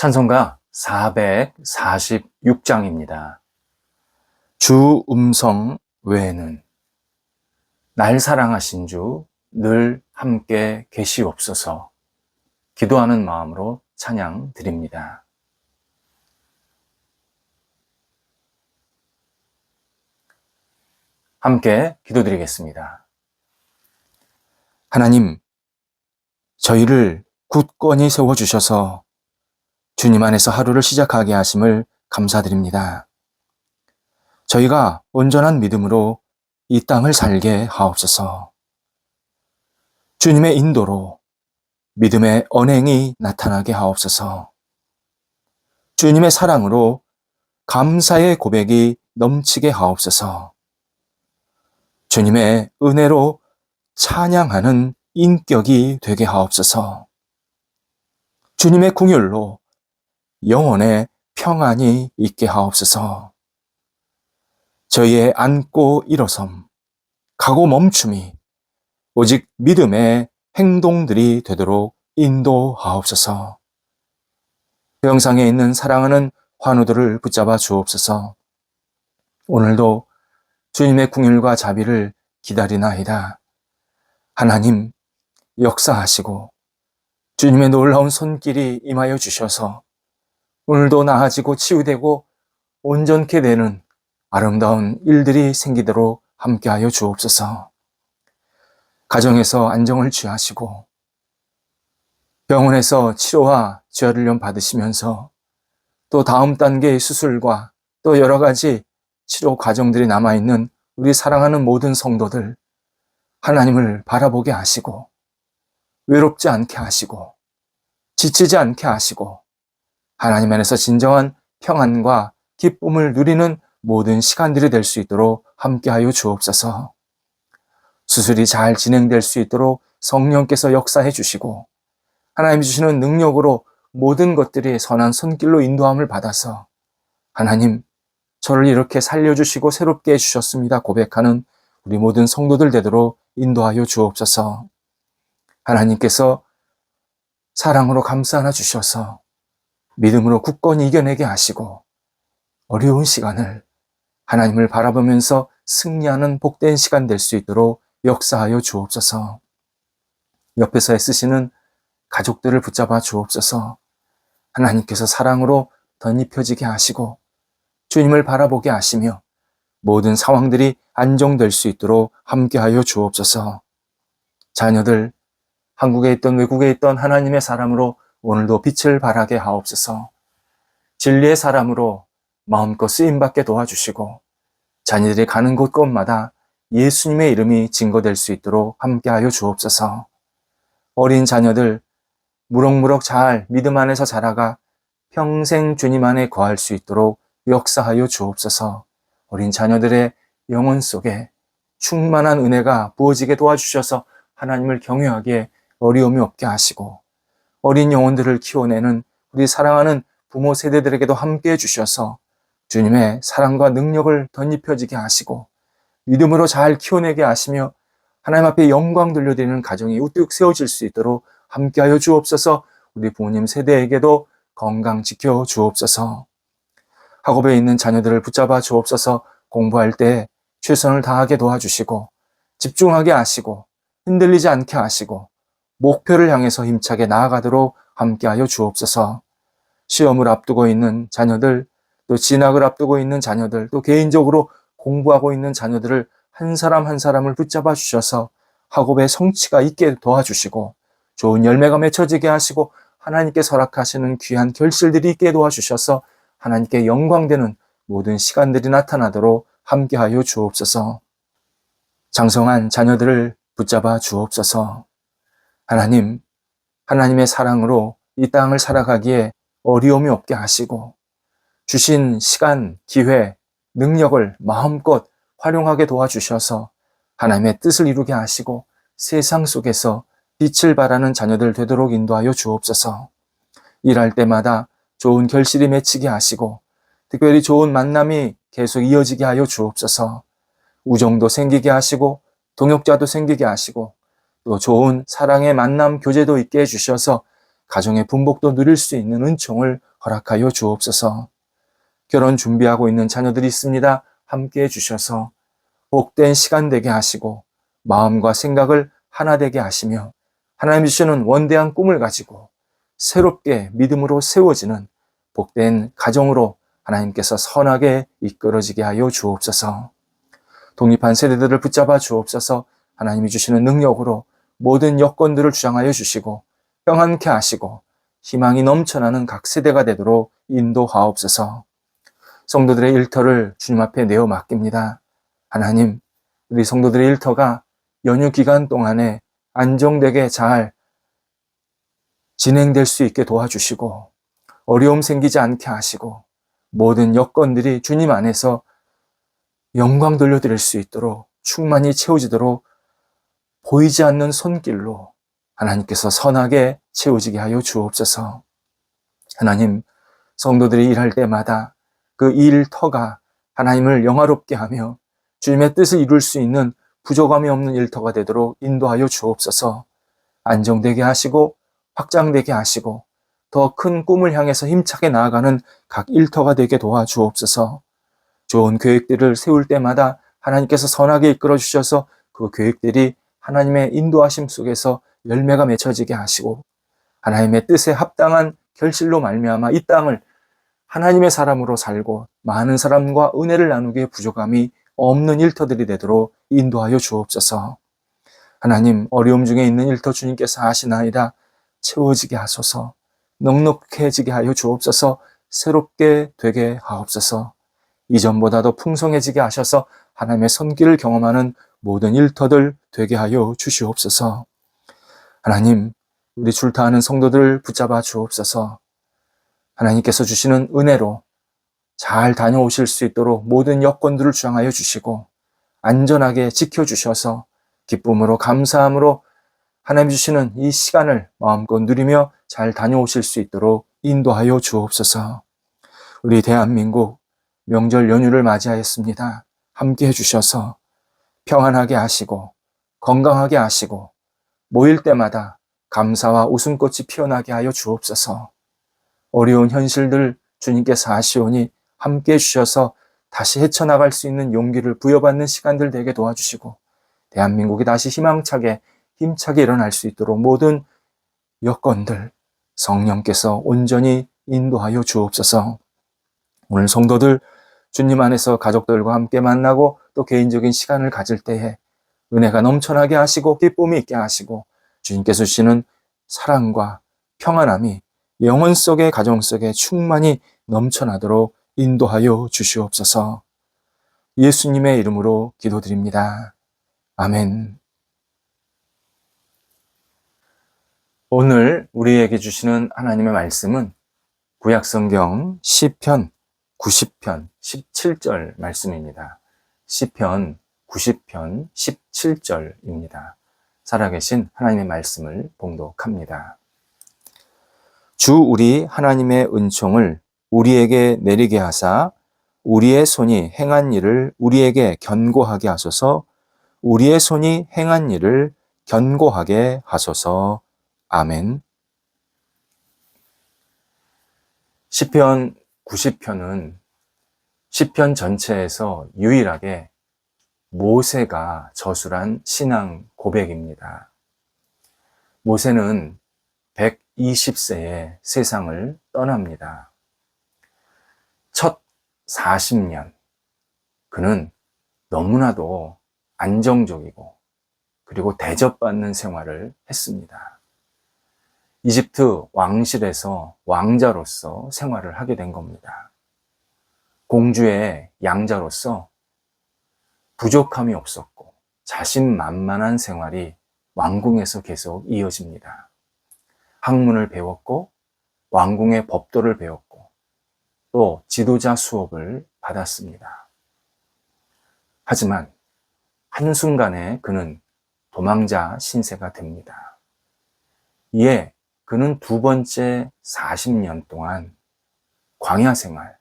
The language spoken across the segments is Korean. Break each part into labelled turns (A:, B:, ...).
A: 찬송가 446장입니다. 주 음성 외에는 날 사랑하신 주 늘 함께 계시옵소서. 기도하는 마음으로 찬양 드립니다. 함께 기도드리겠습니다. 하나님, 저희를 굳건히 세워주셔서 주님 안에서 하루를 시작하게 하심을 감사드립니다. 저희가 온전한 믿음으로 이 땅을 살게 하옵소서. 주님의 인도로 믿음의 언행이 나타나게 하옵소서. 주님의 사랑으로 감사의 고백이 넘치게 하옵소서. 주님의 은혜로 찬양하는 인격이 되게 하옵소서. 주님의 긍휼로 영혼의 평안이 있게 하옵소서. 저희의 앉고 일어섬, 가고 멈춤이 오직 믿음의 행동들이 되도록 인도하옵소서. 영상에 있는 사랑하는 환우들을 붙잡아 주옵소서. 오늘도 주님의 긍휼과 자비를 기다리나이다. 하나님, 역사하시고 주님의 놀라운 손길이 임하여 주셔서 오늘도 나아지고 치유되고 온전케 되는 아름다운 일들이 생기도록 함께하여 주옵소서. 가정에서 안정을 취하시고 병원에서 치료와 재활을 받으시면서 또 다음 단계의 수술과 또 여러 가지 치료 과정들이 남아있는 우리 사랑하는 모든 성도들, 하나님을 바라보게 하시고 외롭지 않게 하시고 지치지 않게 하시고 하나님 안에서 진정한 평안과 기쁨을 누리는 모든 시간들이 될 수 있도록 함께하여 주옵소서. 수술이 잘 진행될 수 있도록 성령께서 역사해 주시고 하나님이 주시는 능력으로 모든 것들이 선한 손길로 인도함을 받아서 하나님, 저를 이렇게 살려주시고 새롭게 해주셨습니다 고백하는 우리 모든 성도들 되도록 인도하여 주옵소서. 하나님께서 사랑으로 감싸 안아 주셔서 믿음으로 굳건히 이겨내게 하시고 어려운 시간을 하나님을 바라보면서 승리하는 복된 시간 될 수 있도록 역사하여 주옵소서. 옆에서 애쓰시는 가족들을 붙잡아 주옵소서. 하나님께서 사랑으로 덧입혀지게 하시고 주님을 바라보게 하시며 모든 상황들이 안정될 수 있도록 함께하여 주옵소서. 자녀들, 한국에 있던 외국에 있던 하나님의 사람으로 오늘도 빛을 발하게 하옵소서. 진리의 사람으로 마음껏 쓰임받게 도와주시고 자녀들이 가는 곳곳마다 예수님의 이름이 증거될 수 있도록 함께하여 주옵소서. 어린 자녀들 무럭무럭 잘 믿음 안에서 자라가 평생 주님 안에 거할 수 있도록 역사하여 주옵소서. 어린 자녀들의 영혼 속에 충만한 은혜가 부어지게 도와주셔서 하나님을 경외하기에 어려움이 없게 하시고 어린 영혼들을 키워내는 우리 사랑하는 부모 세대들에게도 함께해 주셔서 주님의 사랑과 능력을 덧입혀지게 하시고 믿음으로 잘 키워내게 하시며 하나님 앞에 영광 돌려드리는 가정이 우뚝 세워질 수 있도록 함께하여 주옵소서. 우리 부모님 세대에게도 건강 지켜 주옵소서. 학업에 있는 자녀들을 붙잡아 주옵소서. 공부할 때 최선을 다하게 도와주시고 집중하게 하시고 흔들리지 않게 하시고 목표를 향해서 힘차게 나아가도록 함께하여 주옵소서. 시험을 앞두고 있는 자녀들, 또 진학을 앞두고 있는 자녀들, 또 개인적으로 공부하고 있는 자녀들을 한 사람 한 사람을 붙잡아 주셔서 학업의 성취가 있게 도와주시고 좋은 열매가 맺혀지게 하시고 하나님께 허락하시는 귀한 결실들이 있게 도와주셔서 하나님께 영광되는 모든 시간들이 나타나도록 함께하여 주옵소서. 장성한 자녀들을 붙잡아 주옵소서. 하나님, 하나님의 사랑으로 이 땅을 살아가기에 어려움이 없게 하시고 주신 시간, 기회, 능력을 마음껏 활용하게 도와주셔서 하나님의 뜻을 이루게 하시고 세상 속에서 빛을 발하는 자녀들 되도록 인도하여 주옵소서. 일할 때마다 좋은 결실이 맺히게 하시고 특별히 좋은 만남이 계속 이어지게 하여 주옵소서. 우정도 생기게 하시고 동역자도 생기게 하시고 또 좋은 사랑의 만남 교제도 있게 해주셔서 가정의 분복도 누릴 수 있는 은총을 허락하여 주옵소서. 결혼 준비하고 있는 자녀들이 있습니다. 함께 해주셔서 복된 시간 되게 하시고 마음과 생각을 하나 되게 하시며 하나님 주시는 원대한 꿈을 가지고 새롭게 믿음으로 세워지는 복된 가정으로 하나님께서 선하게 이끌어지게 하여 주옵소서. 독립한 세대들을 붙잡아 주옵소서. 하나님이 주시는 능력으로 모든 여건들을 주장하여 주시고 평안케 하시고 희망이 넘쳐나는 각 세대가 되도록 인도하옵소서. 성도들의 일터를 주님 앞에 내어 맡깁니다. 하나님, 우리 성도들의 일터가 연휴 기간 동안에 안정되게 잘 진행될 수 있게 도와주시고 어려움 생기지 않게 하시고 모든 여건들이 주님 안에서 영광 돌려드릴 수 있도록 충만히 채워지도록 보이지 않는 손길로 하나님께서 선하게 채워지게 하여 주옵소서. 하나님, 성도들이 일할 때마다 그 일터가 하나님을 영화롭게 하며 주님의 뜻을 이룰 수 있는 부족함이 없는 일터가 되도록 인도하여 주옵소서. 안정되게 하시고 확장되게 하시고 더 큰 꿈을 향해서 힘차게 나아가는 각 일터가 되게 도와주옵소서. 좋은 계획들을 세울 때마다 하나님께서 선하게 이끌어 주셔서 그 계획들이 하나님의 인도하심 속에서 열매가 맺혀지게 하시고 하나님의 뜻에 합당한 결실로 말미암아 이 땅을 하나님의 사람으로 살고 많은 사람과 은혜를 나누기에 부족함이 없는 일터들이 되도록 인도하여 주옵소서. 하나님, 어려움 중에 있는 일터 주님께서 아시나이다. 채워지게 하소서. 넉넉해지게 하여 주옵소서. 새롭게 되게 하옵소서. 이전보다 더 풍성해지게 하셔서 하나님의 선기를 경험하는 모든 일터들 되게 하여 주시옵소서. 하나님, 우리 출타하는 성도들을 붙잡아 주옵소서. 하나님께서 주시는 은혜로 잘 다녀오실 수 있도록 모든 여건들을 주장하여 주시고 안전하게 지켜주셔서 기쁨으로 감사함으로 하나님 주시는 이 시간을 마음껏 누리며 잘 다녀오실 수 있도록 인도하여 주옵소서. 우리 대한민국 명절 연휴를 맞이하였습니다. 함께 해주셔서 평안하게 하시고 건강하게 하시고 모일 때마다 감사와 웃음꽃이 피어나게 하여 주옵소서. 어려운 현실들 주님께서 아시오니 함께 해주셔서 다시 헤쳐나갈 수 있는 용기를 부여받는 시간들 되게 도와주시고 대한민국이 다시 희망차게 힘차게 일어날 수 있도록 모든 여건들 성령께서 온전히 인도하여 주옵소서. 오늘 성도들 주님 안에서 가족들과 함께 만나고 또 개인적인 시간을 가질 때에 은혜가 넘쳐나게 하시고 기쁨이 있게 하시고 주님께서 주시는 사랑과 평안함이 영혼 속의 가정 속에 충만히 넘쳐나도록 인도하여 주시옵소서. 예수님의 이름으로 기도드립니다. 아멘. 오늘 우리에게 주시는 하나님의 말씀은 구약성경 시편 90편 17절 말씀입니다. 시편 90편 17절입니다. 살아계신 하나님의 말씀을 봉독합니다. 주 우리 하나님의 은총을 우리에게 내리게 하사 우리의 손이 행한 일을 우리에게 견고하게 하소서. 우리의 손이 행한 일을 견고하게 하소서. 아멘. 시편 90편은 시편 전체에서 유일하게 모세가 저술한 신앙 고백입니다. 모세는 120세에 세상을 떠납니다. 첫 40년 그는 너무나도 안정적이고 그리고 대접받는 생활을 했습니다. 이집트 왕실에서 왕자로서 생활을 하게 된 겁니다. 공주의 양자로서 부족함이 없었고 자신만만한 생활이 왕궁에서 계속 이어집니다. 학문을 배웠고 왕궁의 법도를 배웠고 또 지도자 수업을 받았습니다. 하지만 한순간에 그는 도망자 신세가 됩니다. 이에 그는 두 번째 40년 동안 광야 생활,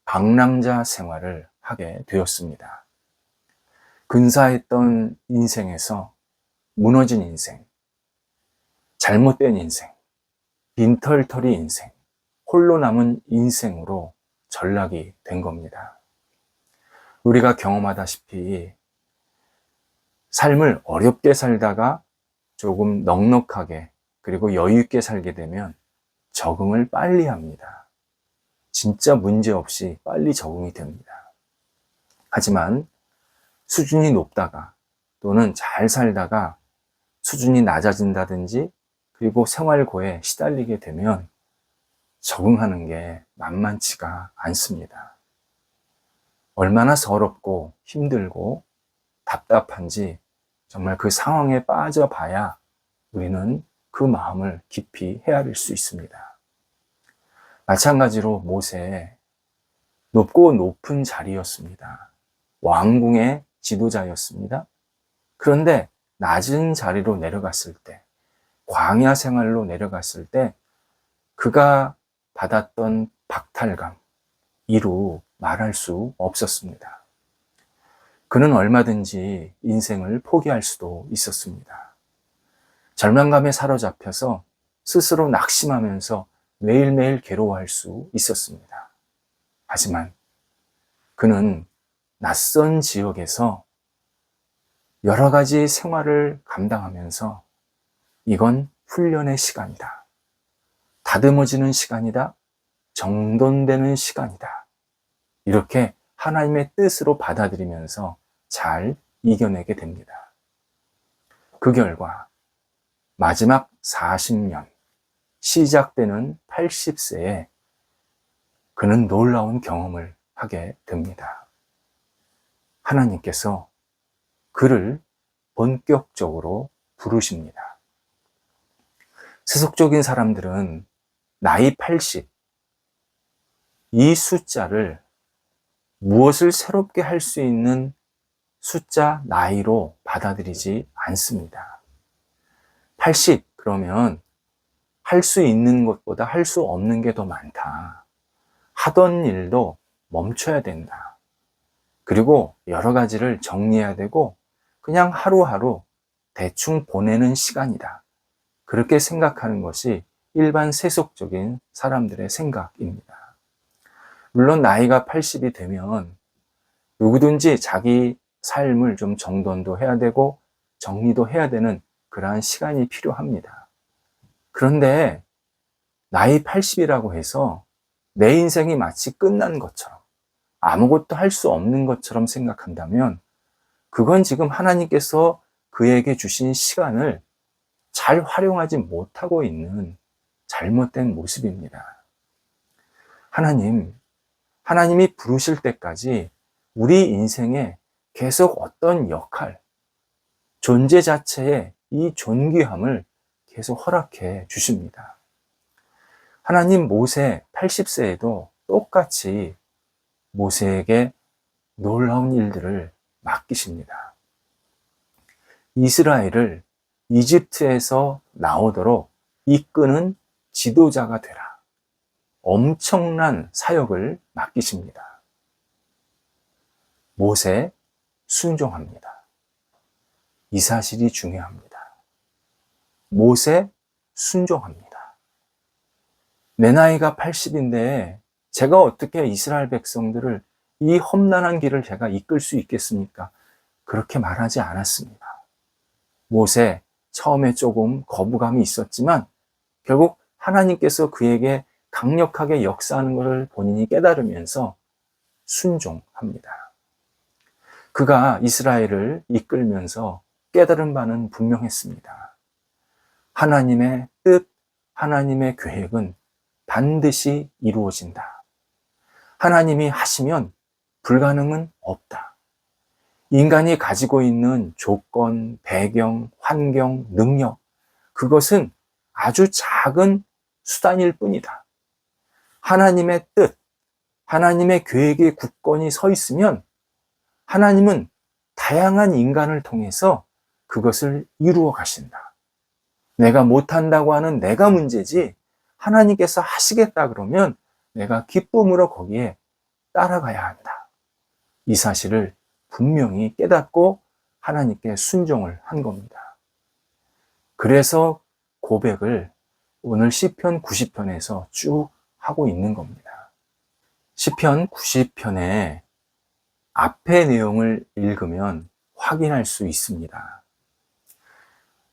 A: 방랑자 생활을 하게 되었습니다. 근사했던 인생에서 무너진 인생, 잘못된 인생, 빈털터리 인생, 홀로 남은 인생으로 전락이 된 겁니다. 우리가 경험하다시피 삶을 어렵게 살다가 조금 넉넉하게 그리고 여유 있게 살게 되면 적응을 빨리 합니다. 진짜 문제 없이 빨리 적응이 됩니다. 하지만 수준이 높다가 또는 잘 살다가 수준이 낮아진다든지 그리고 생활고에 시달리게 되면 적응하는 게 만만치가 않습니다. 얼마나 서럽고 힘들고 답답한지 정말 그 상황에 빠져봐야 우리는 그 마음을 깊이 헤아릴 수 있습니다. 마찬가지로 모세, 높고 높은 자리였습니다. 왕궁의 지도자였습니다. 그런데 낮은 자리로 내려갔을 때, 광야 생활로 내려갔을 때 그가 받았던 박탈감, 이루 말할 수 없었습니다. 그는 얼마든지 인생을 포기할 수도 있었습니다. 절망감에 사로잡혀서 스스로 낙심하면서 매일매일 괴로워할 수 있었습니다. 하지만 그는 낯선 지역에서 여러 가지 생활을 감당하면서 이건 훈련의 시간이다. 다듬어지는 시간이다. 정돈되는 시간이다. 이렇게 하나님의 뜻으로 받아들이면서 잘 이겨내게 됩니다. 그 결과 마지막 40년, 시작되는 80세에 그는 놀라운 경험을 하게 됩니다. 하나님께서 그를 본격적으로 부르십니다. 세속적인 사람들은 나이 80, 이 숫자를 무엇을 새롭게 할 수 있는 숫자, 나이로 받아들이지 않습니다. 80, 그러면 할 수 있는 것보다 할 수 없는 게 더 많다. 하던 일도 멈춰야 된다. 그리고 여러 가지를 정리해야 되고 그냥 하루하루 대충 보내는 시간이다. 그렇게 생각하는 것이 일반 세속적인 사람들의 생각입니다. 물론 나이가 80이 되면 누구든지 자기 삶을 좀 정돈도 해야 되고 정리도 해야 되는 그러한 시간이 필요합니다. 그런데 나이 80이라고 해서 내 인생이 마치 끝난 것처럼 아무것도 할 수 없는 것처럼 생각한다면 그건 지금 하나님께서 그에게 주신 시간을 잘 활용하지 못하고 있는 잘못된 모습입니다. 하나님이 부르실 때까지 우리 인생에 계속 어떤 역할, 존재 자체의 이 존귀함을 계속 허락해 주십니다. 하나님 모세 80세에도 똑같이 모세에게 놀라운 일들을 맡기십니다. 이스라엘을 이집트에서 나오도록 이끄는 지도자가 되라. 엄청난 사역을 맡기십니다. 모세 순종합니다. 이 사실이 중요합니다. 모세 순종합니다. 내 나이가 80인데 제가 어떻게 이스라엘 백성들을 이 험난한 길을 제가 이끌 수 있겠습니까? 그렇게 말하지 않았습니다. 모세 처음에 조금 거부감이 있었지만 결국 하나님께서 그에게 강력하게 역사하는 것을 본인이 깨달으면서 순종합니다. 그가 이스라엘을 이끌면서 깨달은 바는 분명했습니다. 하나님의 뜻, 하나님의 계획은 반드시 이루어진다. 하나님이 하시면 불가능은 없다. 인간이 가지고 있는 조건, 배경, 환경, 능력, 그것은 아주 작은 수단일 뿐이다. 하나님의 뜻, 하나님의 계획에 굳건히 서 있으면 하나님은 다양한 인간을 통해서 그것을 이루어 가신다. 내가 못한다고 하는 내가 문제지 하나님께서 하시겠다 그러면 내가 기쁨으로 거기에 따라가야 한다. 이 사실을 분명히 깨닫고 하나님께 순종을 한 겁니다. 그래서 고백을 오늘 시편 90편에서 쭉 하고 있는 겁니다. 시편 90편의 앞의 내용을 읽으면 확인할 수 있습니다.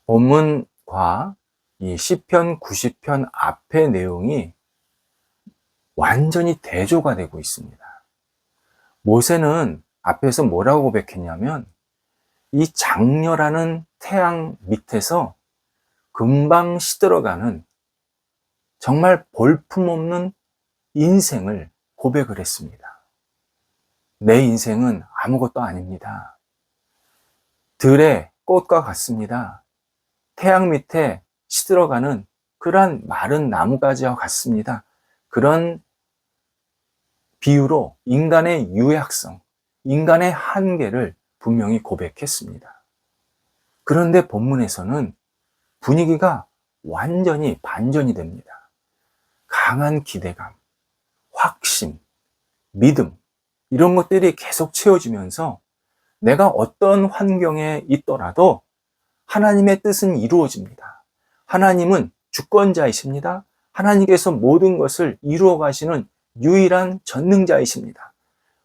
A: 본문과 이 시편 90편 앞의 내용이 완전히 대조가 되고 있습니다. 모세는 앞에서 뭐라고 고백했냐면 이 장렬하는 태양 밑에서 금방 시들어가는 정말 볼품없는 인생을 고백을 했습니다. 내 인생은 아무것도 아닙니다. 들의 꽃과 같습니다. 태양 밑에 시들어가는 그러한 마른 나무가지와 같습니다. 그런 비유로 인간의 유약성, 인간의 한계를 분명히 고백했습니다. 그런데 본문에서는 분위기가 완전히 반전이 됩니다. 강한 기대감, 확신, 믿음, 이런 것들이 계속 채워지면서 내가 어떤 환경에 있더라도 하나님의 뜻은 이루어집니다. 하나님은 주권자이십니다. 하나님께서 모든 것을 이루어 가시는 유일한 전능자이십니다.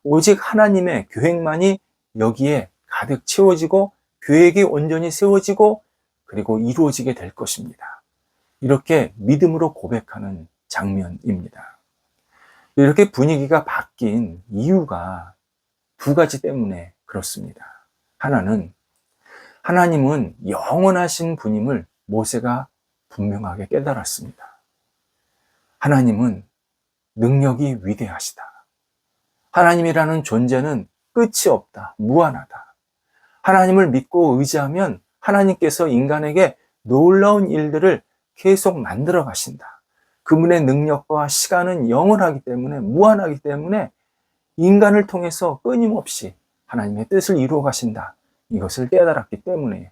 A: 오직 하나님의 계획만이 여기에 가득 채워지고 계획이 온전히 세워지고 그리고 이루어지게 될 것입니다. 이렇게 믿음으로 고백하는 장면입니다. 이렇게 분위기가 바뀐 이유가 두 가지 때문에 그렇습니다. 하나는 하나님은 영원하신 분임을 모세가 분명하게 깨달았습니다. 하나님은 능력이 위대하시다. 하나님이라는 존재는 끝이 없다, 무한하다. 하나님을 믿고 의지하면 하나님께서 인간에게 놀라운 일들을 계속 만들어 가신다. 그분의 능력과 시간은 영원하기 때문에, 무한하기 때문에 인간을 통해서 끊임없이 하나님의 뜻을 이루어 가신다. 이것을 깨달았기 때문에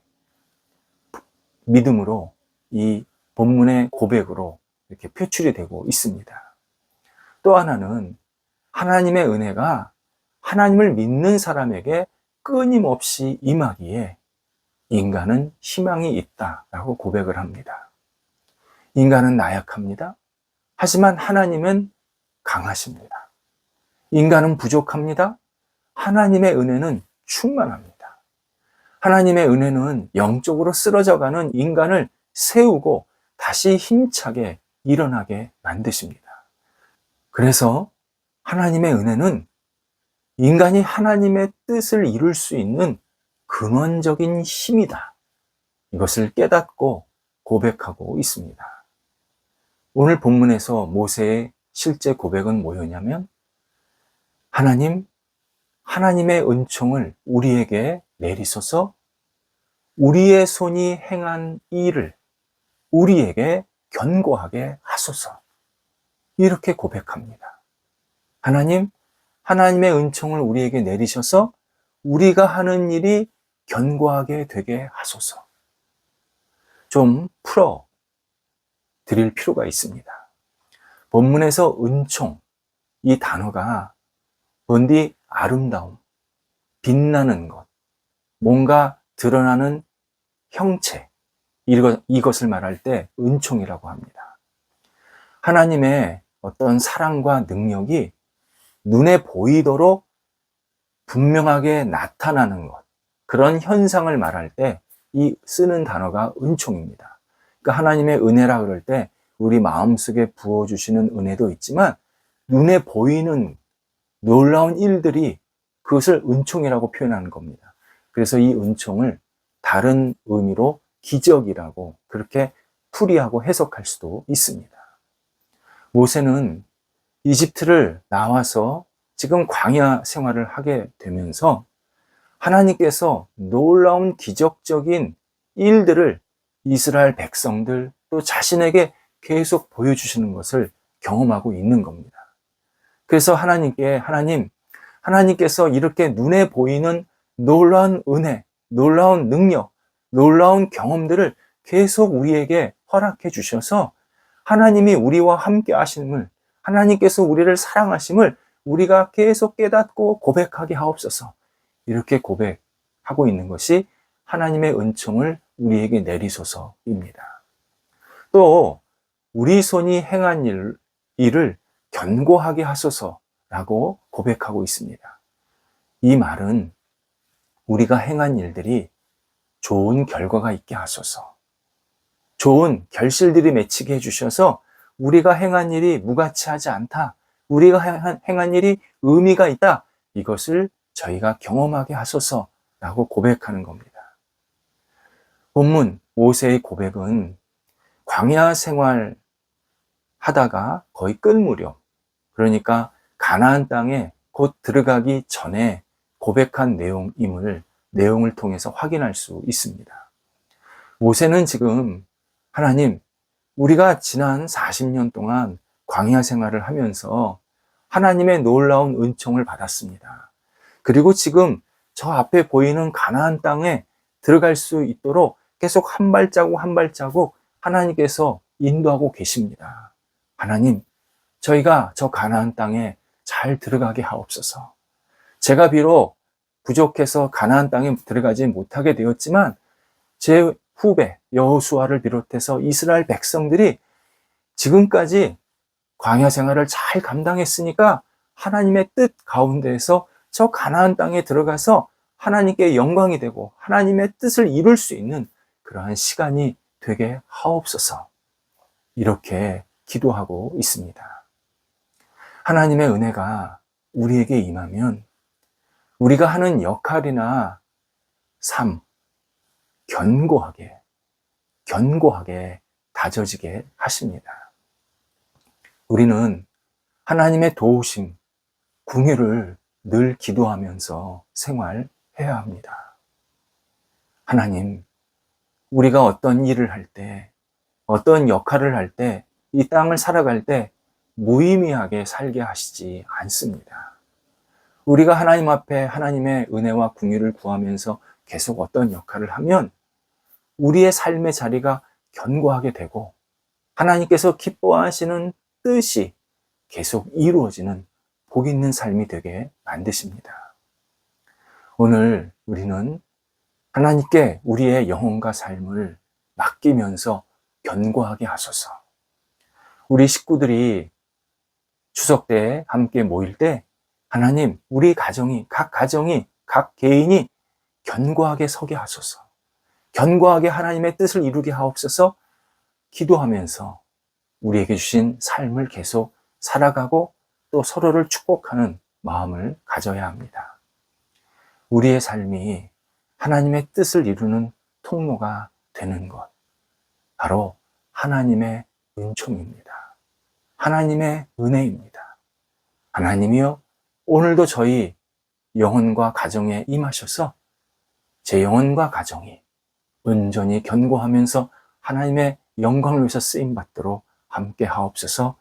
A: 믿음으로 이 본문의 고백으로 이렇게 표출이 되고 있습니다. 또 하나는 하나님의 은혜가 하나님을 믿는 사람에게 끊임없이 임하기에 인간은 희망이 있다라고 고백을 합니다. 인간은 나약합니다. 하지만 하나님은 강하십니다. 인간은 부족합니다. 하나님의 은혜는 충만합니다. 하나님의 은혜는 영적으로 쓰러져가는 인간을 세우고 다시 힘차게 일어나게 만드십니다. 그래서 하나님의 은혜는 인간이 하나님의 뜻을 이룰 수 있는 근원적인 힘이다. 이것을 깨닫고 고백하고 있습니다. 오늘 본문에서 모세의 실제 고백은 뭐였냐면 하나님의 은총을 우리에게 내리소서 우리의 손이 행한 일을 우리에게 견고하게 하소서. 이렇게 고백합니다. 하나님의 은총을 우리에게 내리셔서 우리가 하는 일이 견고하게 되게 하소서. 좀 풀어 드릴 필요가 있습니다. 본문에서 은총, 이 단어가 본디 아름다움, 빛나는 것, 뭔가 드러나는 형체, 이것을 말할 때 은총이라고 합니다. 하나님의 어떤 사랑과 능력이 눈에 보이도록 분명하게 나타나는 것, 그런 현상을 말할 때 이 쓰는 단어가 은총입니다. 그러니까 하나님의 은혜라 그럴 때 우리 마음속에 부어주시는 은혜도 있지만 눈에 보이는 놀라운 일들이 그것을 은총이라고 표현하는 겁니다. 그래서 이 은총을 다른 의미로 기적이라고 그렇게 풀이하고 해석할 수도 있습니다. 모세는 이집트를 나와서 지금 광야 생활을 하게 되면서 하나님께서 놀라운 기적적인 일들을 이스라엘 백성들 또 자신에게 계속 보여주시는 것을 경험하고 있는 겁니다. 그래서 하나님께서 이렇게 눈에 보이는 놀라운 은혜, 놀라운 능력, 놀라운 경험들을 계속 우리에게 허락해 주셔서 하나님이 우리와 함께 하심을, 하나님께서 우리를 사랑하심을 우리가 계속 깨닫고 고백하게 하옵소서. 이렇게 고백하고 있는 것이 하나님의 은총을 우리에게 내리소서입니다. 또 우리 손이 행한 일을 견고하게 하소서라고 고백하고 있습니다. 이 말은 우리가 행한 일들이 좋은 결과가 있게 하소서, 좋은 결실들이 맺히게 해주셔서 우리가 행한 일이 무가치하지 않다, 우리가 행한 일이 의미가 있다, 이것을 저희가 경험하게 하소서라고 고백하는 겁니다. 본문 모세의 고백은 광야 생활 하다가 거의 끝 무렵, 그러니까 가나안 땅에 곧 들어가기 전에 고백한 내용을 통해서 확인할 수 있습니다. 모세는 지금 하나님, 우리가 지난 40년 동안 광야 생활을 하면서 하나님의 놀라운 은총을 받았습니다. 그리고 지금 저 앞에 보이는 가나안 땅에 들어갈 수 있도록 계속 한 발자국 한 발자국 하나님께서 인도하고 계십니다. 하나님, 저희가 저 가나안 땅에 잘 들어가게 하옵소서. 제가 비록 부족해서 가나안 땅에 들어가지 못하게 되었지만 제 후배 여호수아를 비롯해서 이스라엘 백성들이 지금까지 광야 생활을 잘 감당했으니까 하나님의 뜻 가운데에서 저 가나안 땅에 들어가서 하나님께 영광이 되고 하나님의 뜻을 이룰 수 있는 그러한 시간이 되게 하옵소서. 이렇게 기도하고 있습니다. 하나님의 은혜가 우리에게 임하면 우리가 하는 역할이나 삶, 견고하게 다져지게 하십니다. 우리는 하나님의 도우심, 궁유를 늘 기도하면서 생활해야 합니다. 하나님, 우리가 어떤 일을 할 때, 어떤 역할을 할 때, 이 땅을 살아갈 때 무의미하게 살게 하시지 않습니다. 우리가 하나님 앞에 하나님의 은혜와 궁유를 구하면서 계속 어떤 역할을 하면 우리의 삶의 자리가 견고하게 되고 하나님께서 기뻐하시는 뜻이 계속 이루어지는 복 있는 삶이 되게 만드십니다. 오늘 우리는 하나님께 우리의 영혼과 삶을 맡기면서 견고하게 하소서. 우리 식구들이 추석 때 함께 모일 때 하나님, 우리 가정이, 각 개인이 견고하게 서게 하소서. 견고하게 하나님의 뜻을 이루게 하옵소서. 기도하면서 우리에게 주신 삶을 계속 살아가고 또 서로를 축복하는 마음을 가져야 합니다. 우리의 삶이 하나님의 뜻을 이루는 통로가 되는 것, 바로 하나님의 은총입니다. 하나님의 은혜입니다. 하나님이여, 오늘도 저희 영혼과 가정에 임하셔서 제 영혼과 가정이 온전히 견고하면서 하나님의 영광을 위해서 쓰임받도록 함께 하옵소서.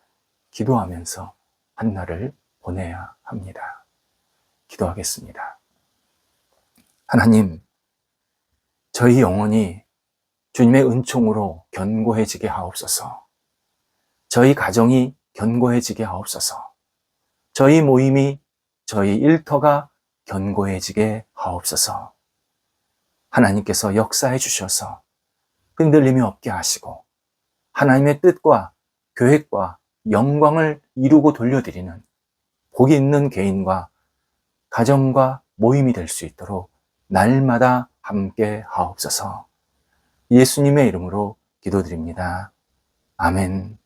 A: 기도하면서 한 날을 보내야 합니다. 기도하겠습니다. 하나님, 저희 영혼이 주님의 은총으로 견고해지게 하옵소서. 저희 가정이 견고해지게 하옵소서. 저희 모임이, 저희 일터가 견고해지게 하옵소서. 하나님께서 역사해 주셔서 흔들림이 없게 하시고 하나님의 뜻과 계획과 영광을 이루고 돌려드리는 복이 있는 개인과 가정과 모임이 될 수 있도록 날마다 함께 하옵소서. 예수님의 이름으로 기도드립니다. 아멘.